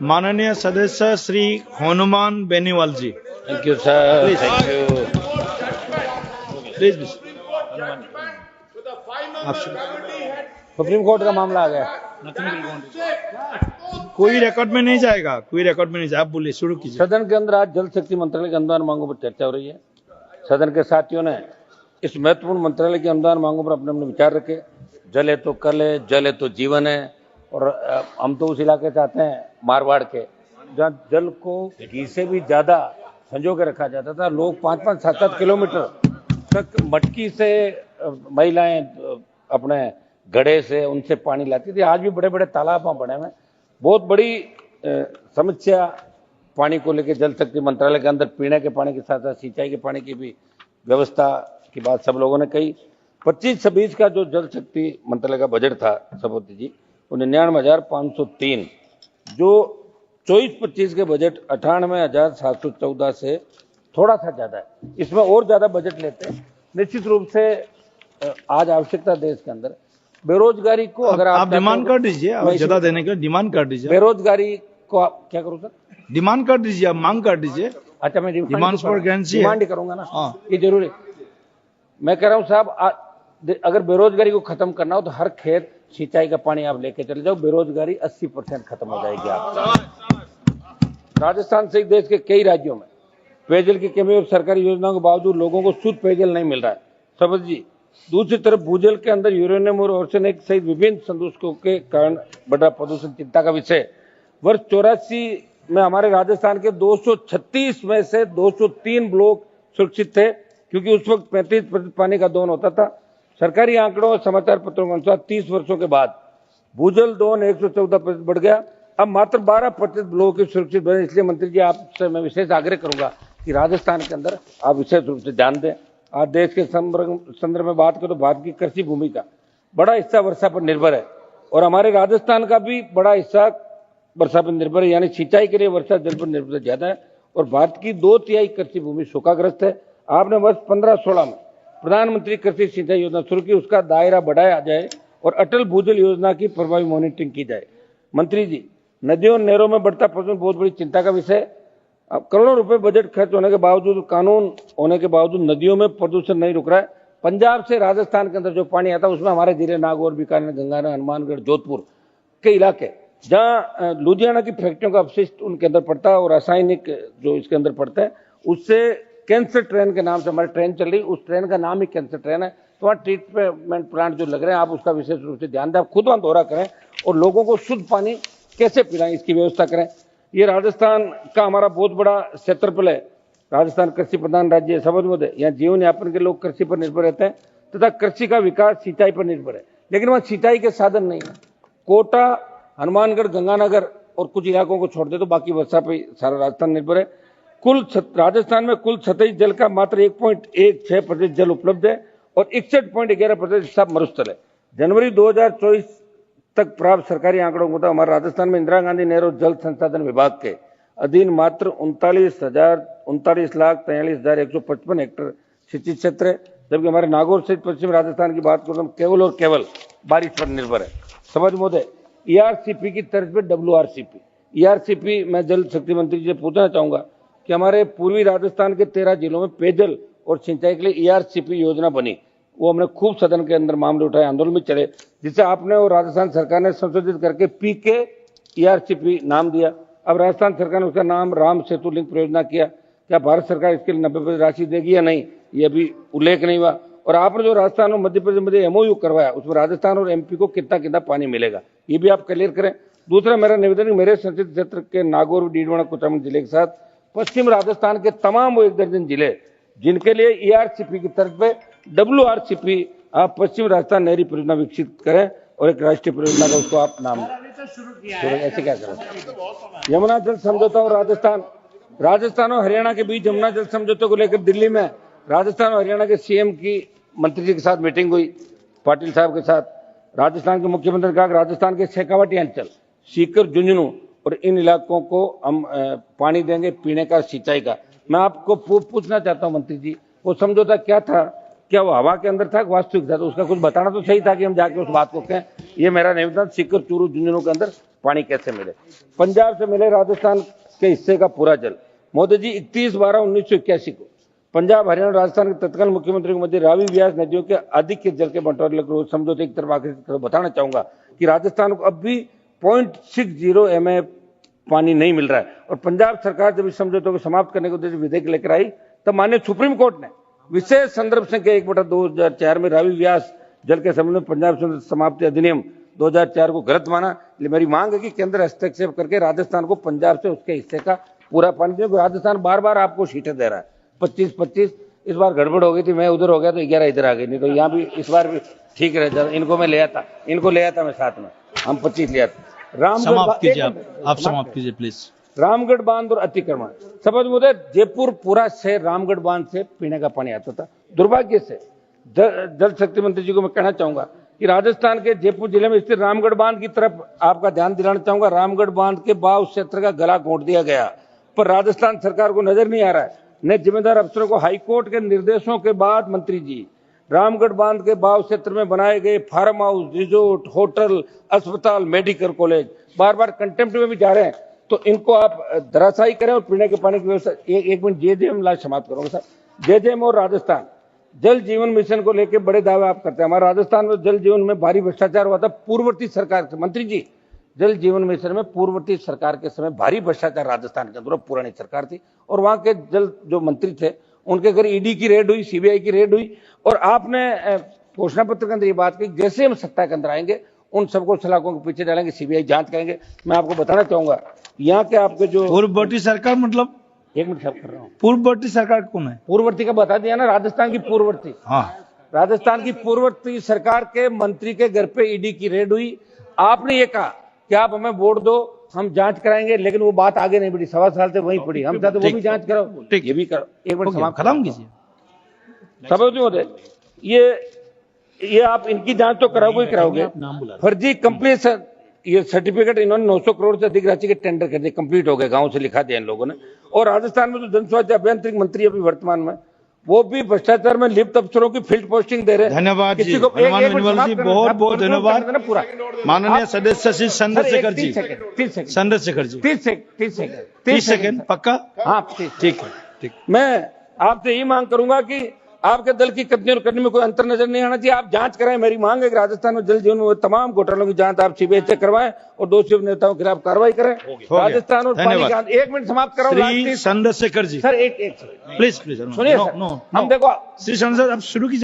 माननीय सदस्य Shri Hanuman Beniwal ji. Thank you sir, thank you. Please Supreme Court का मामला आ गया। कोई रिकॉर्ड में नहीं जाएगा, कोई रिकॉर्ड में नहीं जाएगा। आप बोलिए, शुरू कीजिए। सदन के अंदर आज जल शक्ति मंत्रालय के अनुदान मांगों पर चर्चा हो रही है। सदन के साथियों ने इस महत्वपूर्ण मंत्रालय की अनुदान मांगों पर अपने अपने विचार रखे। जल है तो कल है, जल है तो जीवन है। और हम तो उस इलाके से आते हैं मारवाड़ के, जहाँ जल को घी से भी ज्यादा संजो के रखा जाता था। लोग 5-5, 7-7 किलोमीटर तक मटकी से महिलाएं अपने घड़े से उनसे पानी लाती थी। आज भी बड़े बड़े तालाब वहां बने हुए। बहुत बड़ी समस्या पानी को लेकर जल शक्ति मंत्रालय के अंदर पीने के पानी के साथ साथ सिंचाई के पानी की भी व्यवस्था की बात सब लोगों ने कही। 25-26 का जो जल शक्ति मंत्रालय का बजट था सभापति जी, वो 99,503, जो 24-25 के बजट 98,714 से थोड़ा सा ज्यादा है। इसमें और ज्यादा बजट लेते हैं। निश्चित रूप से आज आवश्यकता देश के अंदर बेरोजगारी को, अगर आप डिमांड कर दीजिए, ज्यादा देने के डिमांड कर दीजिए। बेरोजगारी को आप क्या करूं सर? डिमांड कर दीजिए, आप मांग कर दीजिए। अच्छा, मैं डिमांड पर डिमांड ही करूंगा ना, ये जरूरी। मैं कह रहा हूं साहब, अगर बेरोजगारी को खत्म करना हो तो हर खेत सिंचाई का पानी आप लेके चले जाओ, बेरोजगारी 80% खत्म हो जाएगी। आप राजस्थान सहित देश के कई राज्यों में पेयजल की कमी और सरकारी योजनाओं के बावजूद लोगों को शुद्ध पेयजल नहीं मिल रहा है सभापति जी। दूसरी तरफ भूजल के अंदर यूरेनियम और आर्सेनिक सहित विभिन्न संदूषकों के कारण बढ़ रहा प्रदूषण चिंता का विषय। वर्ष 84 में हमारे राजस्थान के 236 में से 203 ब्लॉक सुरक्षित थे, क्योंकि उस वक्त 35% पानी का दोहन होता था। सरकारी आंकड़ों और समाचार पत्रों के अनुसार 30 वर्षों के बाद भूजल दोहन 114% बढ़ गया। अब मात्र 12% ब्लॉक के सुरक्षित बने। इसलिए मंत्री जी, आपसे मैं विशेष आग्रह करूंगा कि राजस्थान के अंदर आप विशेष रूप से ध्यान दें। आज देश के संदर्भ में बात करें तो भारत की कृषि भूमि का बड़ा हिस्सा वर्षा पर निर्भर है, और हमारे राजस्थान का भी बड़ा हिस्सा वर्षा पर निर्भर है, यानी सिंचाई के लिए वर्षा जल पर निर्भरता ज्यादा है। और भारत की 2/3 कृषि भूमि सूखाग्रस्त है। आपने वर्ष 15-16 में प्रधानमंत्री कृषि सिंचाई योजना शुरू की, उसका दायरा बढ़ाया जाए और अटल भूजल योजना की प्रभावी मॉनिटरिंग की जाए। मंत्री जी, नदियों और नहरों में बढ़ता प्रदूषण बहुत बड़ी चिंता का विषय। अब करोड़ों रुपए बजट खर्च होने के बावजूद, कानून होने के बावजूद नदियों में प्रदूषण नहीं रुक रहा है। पंजाब से राजस्थान के अंदर जो पानी आता है उसमें हमारे जिले नागौर, बीकानेर, गंगानगर, हनुमानगढ़, जोधपुर के इलाके, जहां लुधियाना की फैक्ट्रियों का अपशिष्ट उनके अंदर पड़ता है और रासायनिक जो इसके अंदर पड़ता है, उससे कैंसर ट्रेन के नाम से हमारी ट्रेन चल रही, उस ट्रेन का नाम ही कैंसर ट्रेन है। तो वहाँ ट्रीटमेंट प्लांट जो लग रहे हैं, आप उसका विशेष रूप से ध्यान दें। आप खुद वहां दौरा करें और लोगों को शुद्ध पानी कैसे पिलाएं, इसकी व्यवस्था करें। ये राजस्थान का हमारा बहुत बड़ा क्षेत्रफल है। राजस्थान कृषि प्रधान राज्य है सबद है। यहाँ जीवन यापन के लोग कृषि पर निर्भर रहते हैं तथा कृषि का विकास सिंचाई पर निर्भर है, लेकिन वहाँ सिंचाई के साधन नहीं है। कोटा, हनुमानगढ़, गंगानगर और कुछ इलाकों को छोड़ दे तो बाकी वर्षा पे सारा राजस्थान निर्भर है। राजस्थान में कुल सतही जल का मात्र 1.16% जल उपलब्ध है और 61.11% हिस्सा मरुस्थल है। जनवरी 2024 तक प्राप्त सरकारी आंकड़ों को हमारे राजस्थान में इंदिरा गांधी नहर और जल संसाधन विभाग के अधीन मात्र 39,43,43,155 हेक्टेयर सिंचित क्षेत्र है, जबकि हमारे नागौर सहित पश्चिम राजस्थान की बात करूं तो केवल और केवल बारिश पर निर्भर है। समझ मोदे, ERCP की तर्ज पे WRCP, ERCP मैं जल शक्ति मंत्री जी से पूछना चाहूंगा कि हमारे पूर्वी राजस्थान के 13 जिलों में पेयजल और सिंचाई के लिए ERCP योजना बनी। वो हमने खूब सदन के अंदर मामले उठाए, आंदोलन में चले, जिसे आपने और राजस्थान सरकार ने संशोधित करके PK ERCP नाम दिया। अब राजस्थान सरकार ने उसका नाम राम सेतु लिंक परियोजना किया। क्या भारत सरकार इसके लिए 90% राशि देगी या नहीं, ये अभी उल्लेख नहीं हुआ। और आपने जो राजस्थान और मध्य प्रदेश में MOU करवाया, उसमें राजस्थान और MP को कितना कितना पानी मिलेगा, ये भी आप क्लियर करें। दूसरा मेरा निवेदन है, मेरे संसदीय क्षेत्र के नागौर, डीडवाना, कुचामन जिले के साथ पश्चिम राजस्थान के तमाम वो 1 दर्जन जिले जिनके लिए ERCP की तर्ज पे WRCP आप पश्चिम राजस्थान नहरी परियोजना विकसित करें और एक राष्ट्रीय परियोजना का उसको आप नाम ऐसे क्या करें। यमुना जल समझौता और राजस्थान और हरियाणा के बीच यमुना जल समझौते को लेकर दिल्ली में राजस्थान और हरियाणा के CM की मंत्री जी के साथ मीटिंग हुई, पाटिल साहब के साथ। राजस्थान के मुख्यमंत्री ने कहा कि राजस्थान के शेखावाटी अंचल, सीकर, झुंझुनू और इन इलाकों को हम पानी देंगे पीने का, सिंचाई का। मैं आपको पूछना चाहता हूं मंत्री जी, वो समझौता क्या था क्या वो हवा के अंदर था, वास्तविक था? तो उसका कुछ बताना तो सही था कि हम जाके उस बात को कहें। ये मेरा निवेदन, सीकर, चूरू, झुंझुनू के अंदर पानी कैसे मिले? पंजाब से मिले राजस्थान के हिस्से का पूरा जल। मोदी जी 31/12/1981 को पंजाब, हरियाणा, राजस्थान के तत्कालीन मुख्यमंत्री के मध्य रावी व्यास नदियों के अधिक के जल के बंटवारे को समझौते की तरफ आगे बताना चाहूंगा कि राजस्थान को अब भी 0.60 MA पानी नहीं मिल रहा है। और पंजाब सरकार जब इस समझौते को समाप्त करने के उद्देश्य विधेयक लेकर आई, तब माननीय सुप्रीम कोर्ट ने विशेष संदर्भ संख्या 1/2004 में रावी व्यास जल के संबंध में पंजाब समाप्ति अधिनियम 2004 को गलत माना। इसलिए मेरी मांग है कि केंद्र हस्तक्षेप करके राजस्थान को पंजाब से उसके हिस्से का पूरा पानी दे। राजस्थान बार बार आपको सीटें दे रहा है, 25-25। इस बार गड़बड़ हो गई थी, मैं उधर हो गया तो 11 इधर आ गई, नहीं तो यहाँ भी इस बार भी ठीक रह। इनको मैं ले आता, इनको ले आता मैं साथ में, हम 25 ले आते। समाप्त कीजिए आप समाप्त कीजिए प्लीज। रामगढ़ बांध और अतिक्रमण, समझ मुझे जयपुर पूरा शहर रामगढ़ बांध से पीने का पानी आता था। दुर्भाग्य से जल शक्ति मंत्री जी को मैं कहना चाहूंगा कि राजस्थान के जयपुर जिले में स्थित रामगढ़ बांध की तरफ आपका ध्यान दिलाना चाहूंगा। रामगढ़ बांध के बाव क्षेत्र का गला घोंट दिया गया, पर राजस्थान सरकार को नजर नहीं आ रहा है। ने जिम्मेदार अफसरों को हाईकोर्ट के निर्देशों के बाद मंत्री जी रामगढ़ बांध के बाव क्षेत्र में बनाए गए फार्म हाउस, रिजोर्ट, होटल, अस्पताल, मेडिकल कॉलेज बार बार कंटेम्प्ट में भी जा रहे हैं। तो इनको आप धराशायी करें और पीने के पानी की व्यवस्था। एक मिनट, जेजेएम लास्ट समाप्त करूंगा सर। जेजेएम और राजस्थान जल जीवन मिशन को लेकर बड़े दावे आप करते हैं। हमारे राजस्थान में जल जीवन में भारी भ्रष्टाचार हुआ था पूर्ववर्ती सरकार से। मंत्री जी, जल जीवन मिशन में पूर्ववर्ती सरकार के समय भारी भ्रष्टाचार राजस्थान के अंदर, पुरानी सरकार थी, और वहां के जल जो मंत्री थे उनके घर ईडी की रेड हुई, सीबीआई की रेड हुई। और आपने घोषणा पत्र के अंदर ये बात की, जैसे हम सत्ता के अंदर आएंगे उन सबको सलाखों के पीछे डालेंगे, सीबीआई जांच करेंगे। मैं आपको बताना चाहूंगा, यहाँ के आपके जो पूर्ववर्ती सरकार मतलब, एक मिनट सब कर रहा हूँ, पूर्ववर्ती सरकार कौन है? पूर्ववर्ती का बता दिया ना, राजस्थान की पूर्ववर्ती। हाँ, राजस्थान की पूर्ववर्ती सरकार के मंत्री के घर पे ईडी की रेड हुई। आपने ये कहा कि आप हमें वोट दो, हम जांच कराएंगे, लेकिन वो बात आगे नहीं बढ़ी, 1.25 साल से वहीं पड़ी। हम चाहते वो भी जांच कराओ, ये भी करो। एक मिनट समाप्त खत्म कीजिए। समझ नहीं होते ये आप इनकी जांच तो कराओगे। फर्जी कंपनी से ये सर्टिफिकेट, इन्होंने 900 करोड़ से अधिक राशि के टेंडर कर दिए, कंप्लीट हो गए, गांव से लिखा दिया इन लोगों ने। और राजस्थान में जो जनस्वास्थ्य अभियंत्रिक मंत्री अभी वर्तमान में, वो भी भ्रष्टाचार में लिप्त अफसरों की फील्ड पोस्टिंग दे रहे हैं। धन्यवाद जी, हनुमान बेनीवाल जी, बहुत बहुत धन्यवाद। माननीय सदस्य श्री चंद्रशेखर जी, 30 सेकंड पक्का? हाँ ठीक है, ठीक। मैं आपसे यही मांग करूंगा कि आपके दल की कथनी और करनी में कोई अंतर नजर नहीं आना चाहिए। आप जांच कराएं। मेरी मांग है कि राजस्थान में जल जीवन में तमाम घोटालों की जांच आप सीबीआई से करवाएं और दोषी नेताओं के खिलाफ कार्रवाई करें। राजस्थान और पानी का, एक मिनट समाप्त कराओ श्री चंद्रशेखर जी, सर, एक प्लीज प्लीज सुनिए सर, हम देखो श्री चंद्रशेखर, आप शुरू कीजिए।